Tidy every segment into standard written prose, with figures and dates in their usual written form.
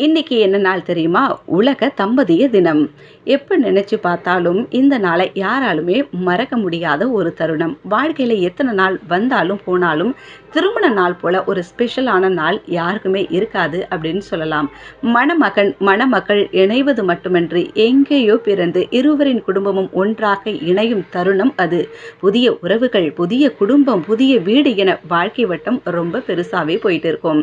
இன்னைக்கு என்ன நாள் தெரியுமா? உலக தம்பதிய தினம். எப்ப நினைச்சு பார்த்தாலும் இந்த நாளை யாராலுமே மறக்க முடியாத ஒரு தருணம். வாழ்க்கையில எத்தனை நாள் வந்தாலும் போனாலும் திருமண நாள் போல ஒரு ஸ்பெஷலான நாள் யாருக்குமே இருக்காது அப்படின்னு சொல்லலாம். மணமகன் மணமகள் இணைவது மட்டுமன்றி எங்கேயோ பிறந்து இருவரின் குடும்பமும் ஒன்றாக இணையும் தருணம் அது. புதிய உறவுகள், புதிய குடும்பம், புதிய வீடு என வாழ்க்கை வட்டம் ரொம்ப பெருசாவே போயிட்டு இருக்கும்.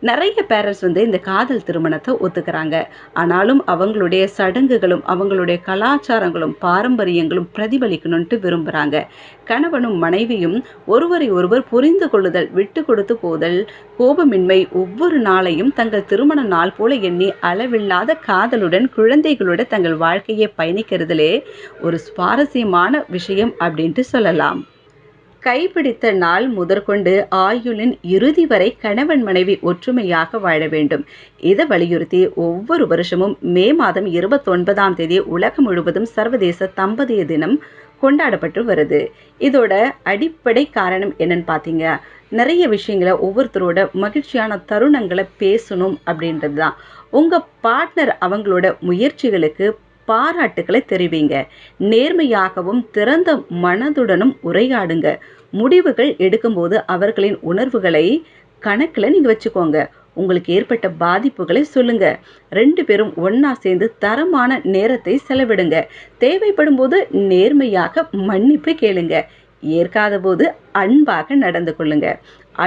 நிறைய பேரண்ட்ஸ் இந்த காதல் திருமணத்தை ஒத்துக்கிறாங்க. ஆனாலும் அவங்களுடைய சடங்குகளும் அவங்களுடைய கலாச்சாரங்களும் பாரம்பரியங்களும் பிரதிபலிக்கணும்ட்டு விரும்புகிறாங்க. கணவனும் மனைவியும் ஒருவரை ஒருவர் புரிந்து கொள்ளுதல், விட்டு கொடுத்து போதல், கோபமின்மை, ஒவ்வொரு நாளையும் தங்கள் திருமண நாள் போல எண்ணி அளவில்லாத காதலுடன் குழந்தைகளோட தங்கள் வாழ்க்கையை பயணிக்கிறதுலே ஒரு சுவாரஸ்யமான விஷயம் அப்படின்ட்டு சொல்லலாம். கைப்பிடித்த நாள் முதற்கொண்டு ஆயுளின் இறுதி வரை கணவன் மனைவி ஒற்றுமையாக வாழ வேண்டும். இதை வலியுறுத்தி ஒவ்வொரு வருஷமும் மே மாதம் 29ஆம் தேதி உலகம் முழுவதும் சர்வதேச தம்பதிய தினம் கொண்டாடப்பட்டு வருது. இதோட அடிப்படை காரணம் என்னன்னு பார்த்தீங்க, நிறைய விஷயங்களை ஒவ்வொருத்தரோட மகிழ்ச்சியான தருணங்களை பேசணும் அப்படின்றது தான். உங்கள் பார்ட்னர் அவங்களோட முயற்சிகளுக்கு பாராட்டுக்களை தெரிவிங்க. நேர்மையாகவும் திறந்த மனதுடனும் உரையாடுங்க. முடிவுகள் எடுக்கும்போது அவர்களின் உணர்வுகளை கணக்கில் நீங்கள் வச்சுக்கோங்க. உங்களுக்கு ஏற்பட்ட பாதிப்புகளை சொல்லுங்க. 2 பேரும் ஒன்றா சேர்ந்து தரமான நேரத்தை செலவிடுங்க. தேவைப்படும் போது நேர்மையாக மன்னிப்பு கேளுங்க. ஏற்காத போது அன்பாக நடந்து கொள்ளுங்க.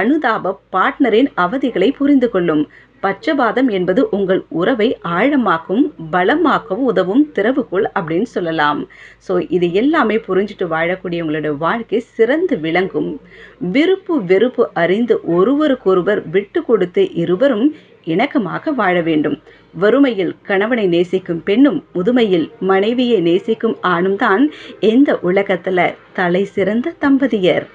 அனுதாபம் பார்ட்னரின் அவதிகளை புரிந்து கொள்ளும். பட்சபாதம் என்பது உங்கள் உறவை ஆழமாக்கும் பலமாக்கவும் உதவும் திறவுகோல் அப்படின்னு சொல்லலாம். ஸோ இது எல்லாமே புரிஞ்சுட்டு வாழக்கூடியவங்களோட வாழ்க்கை சிறந்து விளங்கும். விருப்பு வெறுப்பு அறிந்து ஒருவருக்கொருவர் விட்டு கொடுத்து இருவரும் இணக்கமாக வாழ வேண்டும். வறுமையில் கணவனை நேசிக்கும் பெண்ணும் முதுமையில் மனைவியை நேசிக்கும் ஆணும் தான் இந்த உலகத்துல தலை சிறந்த தம்பதியர்.